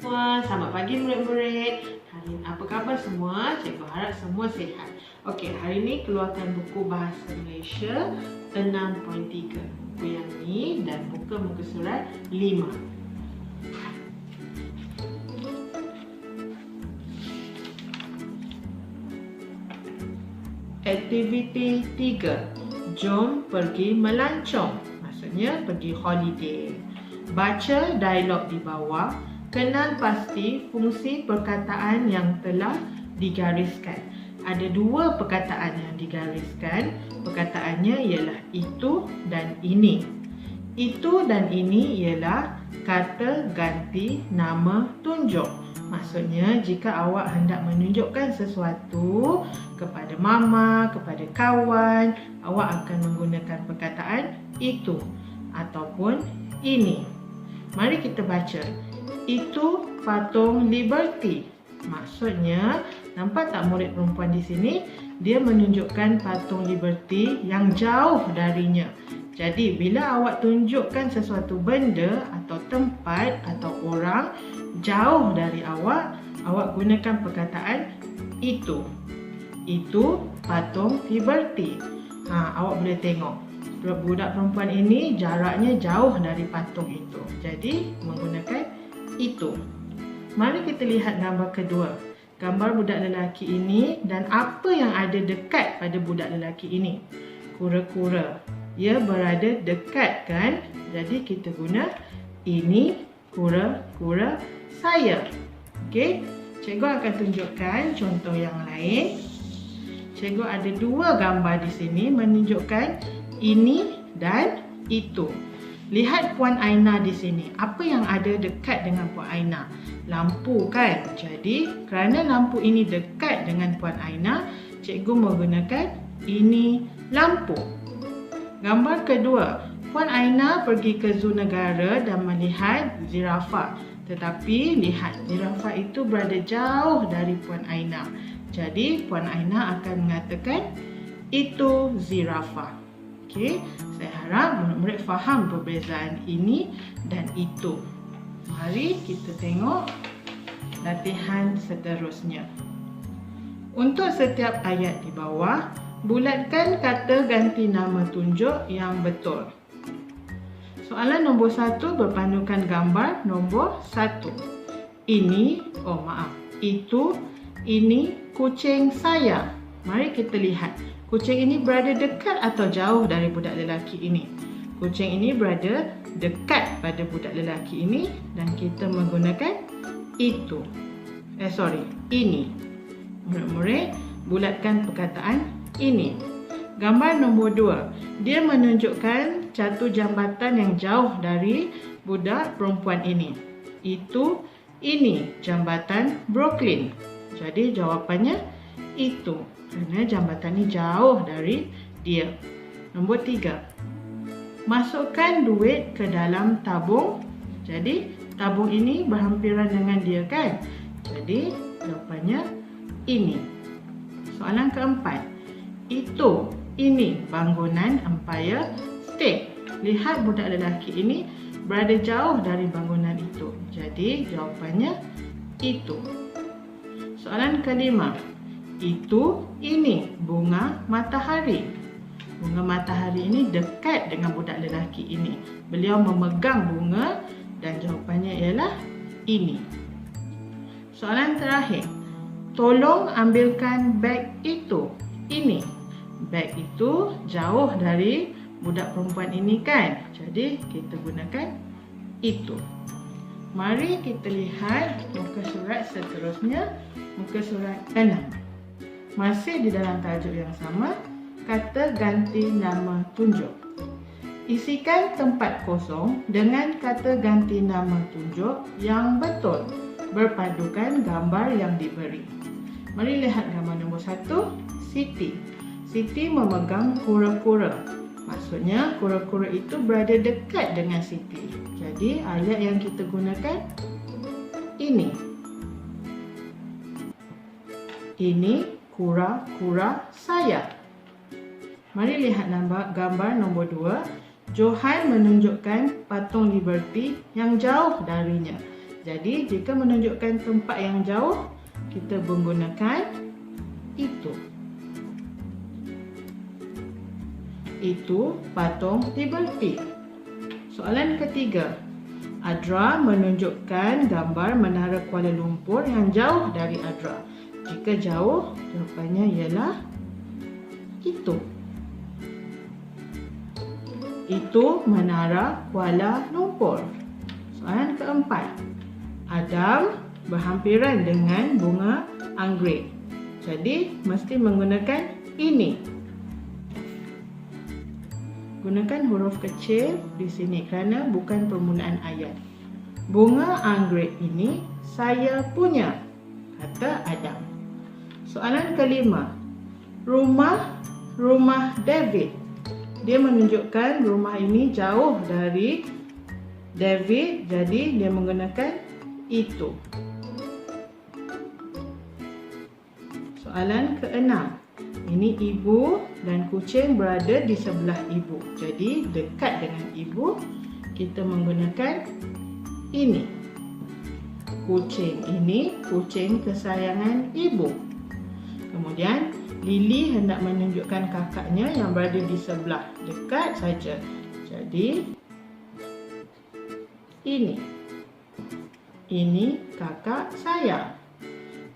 semua, selamat pagi murid-murid. Hari ini apa khabar semua? Cikgu harap semua sihat. Okey, hari ini keluarkan buku Bahasa Malaysia 6.3. Buku yang ni dan buka muka surat 5. Aktiviti 3. Jom pergi melancong. Maksudnya pergi holiday. Baca dialog di bawah. Kenal pasti fungsi perkataan yang telah digariskan. Ada dua perkataan yang digariskan. Perkataannya ialah itu dan ini. Itu dan ini ialah kata ganti nama tunjuk. Maksudnya jika awak hendak menunjukkan sesuatu kepada mama, kepada kawan, awak akan menggunakan perkataan itu ataupun ini. Mari kita baca. Itu patung Liberty. Maksudnya, nampak tak murid perempuan di sini? Dia menunjukkan patung Liberty yang jauh darinya. Jadi, bila awak tunjukkan sesuatu benda atau tempat atau orang jauh dari awak, awak gunakan perkataan itu. Itu patung Liberty. Awak boleh tengok. Budak perempuan ini jaraknya jauh dari patung itu. Jadi, menggunakan itu. Mari kita lihat gambar kedua. Gambar budak lelaki ini dan apa yang ada dekat pada budak lelaki ini. Kura-kura. Ia berada dekat kan? Jadi, kita guna ini kura-kura saya. Okey. Cikgu akan tunjukkan contoh yang lain. Cikgu ada dua gambar di sini menunjukkan ini dan itu. Lihat Puan Aina di sini. Apa yang ada dekat dengan Puan Aina? Lampu kan? Jadi, kerana lampu ini dekat dengan Puan Aina, cikgu menggunakan ini lampu. Gambar kedua. Puan Aina pergi ke zoo negara dan melihat zirafah. Tetapi, lihat zirafah itu berada jauh dari Puan Aina. Jadi, Puan Aina akan mengatakan itu zirafah. Okey, saya harap murid-murid faham perbezaan ini dan itu. Mari kita tengok latihan seterusnya. Untuk setiap ayat di bawah, bulatkan kata ganti nama tunjuk yang betul. Soalan nombor 1 berpandukan gambar nombor 1. Itu, ini kucing saya. Mari kita lihat. Kucing ini berada dekat atau jauh dari budak lelaki ini? Kucing ini berada dekat pada budak lelaki ini dan kita menggunakan itu. Ini. Murid-murid, bulatkan perkataan ini. Gambar nombor 2. Dia menunjukkan satu jambatan yang jauh dari budak perempuan ini. Itu, ini jambatan Brooklyn. Jadi jawapannya itu. Kerana jambatan ini jauh dari dia. Nombor 3. Masukkan duit ke dalam tabung. Jadi, tabung ini berhampiran dengan dia kan? Jadi, jawapannya ini. Soalan keempat. Itu, ini bangunan Empire State. Lihat budak lelaki ini berada jauh dari bangunan itu. Jadi, jawapannya itu. Soalan kelima. Itu, ini bunga matahari. Bunga matahari ini dekat dengan budak lelaki ini. Beliau memegang bunga dan jawapannya ialah ini. Soalan terakhir. Tolong ambilkan beg itu. Ini. Beg itu jauh dari budak perempuan ini kan? Jadi kita gunakan itu. Mari kita lihat muka surat seterusnya. Muka surat 6. Masih di dalam tajuk yang sama, kata ganti nama tunjuk. Isikan tempat kosong dengan kata ganti nama tunjuk yang betul, berpadukan gambar yang diberi. Mari lihat gambar nombor 1, Siti. Siti memegang kura-kura. Maksudnya kura-kura itu berada dekat dengan Siti. Jadi ayat yang kita gunakan ini. Ini kura-kura saya. Mari lihat gambar nombor 2. Johan menunjukkan patung Liberty yang jauh darinya. Jadi jika menunjukkan tempat yang jauh, kita menggunakan itu. Itu patung Liberty. Soalan ketiga. Adra menunjukkan gambar Menara Kuala Lumpur yang jauh dari Adra. Jika jauh, jawapannya ialah itu. Itu Menara Kuala Lumpur. Soalan keempat. Adam berhampiran dengan bunga anggrek. Jadi, mesti menggunakan ini. Gunakan huruf kecil di sini kerana bukan permulaan ayat. Bunga anggrek ini saya punya, kata Adam. Soalan kelima. Rumah David. Dia menunjukkan rumah ini jauh dari David, jadi dia menggunakan itu. Soalan keenam. Ini ibu dan kucing berada di sebelah ibu. Jadi dekat dengan ibu, kita menggunakan ini. Kucing ini kucing kesayangan ibu. Kemudian Lily hendak menunjukkan kakaknya yang berada di sebelah, dekat saja. Jadi ini kakak saya.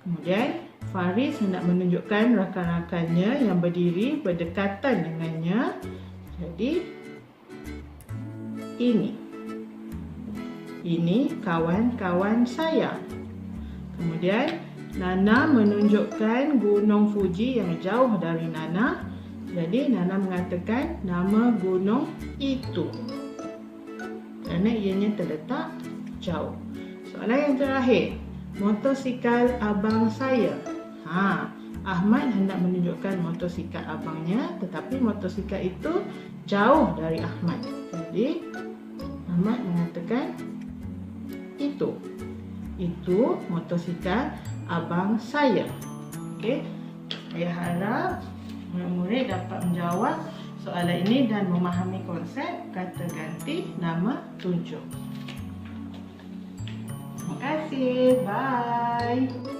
Kemudian Faris hendak menunjukkan rakan-rakannya yang berdiri berdekatan dengannya. Jadi ini kawan-kawan saya. Kemudian Nana menunjukkan Gunung Fuji yang jauh dari Nana. Jadi Nana mengatakan nama gunung itu kerana ianya terletak jauh. Soalan yang terakhir. Motosikal abang saya. Ahmad hendak menunjukkan motosikal abangnya, tetapi motosikal itu jauh dari Ahmad. Jadi Ahmad mengatakan itu motosikal abang saya. Okey. Saya harap murid-murid dapat menjawab soalan ini dan memahami konsep kata ganti nama tunjuk. Terima kasih. Bye.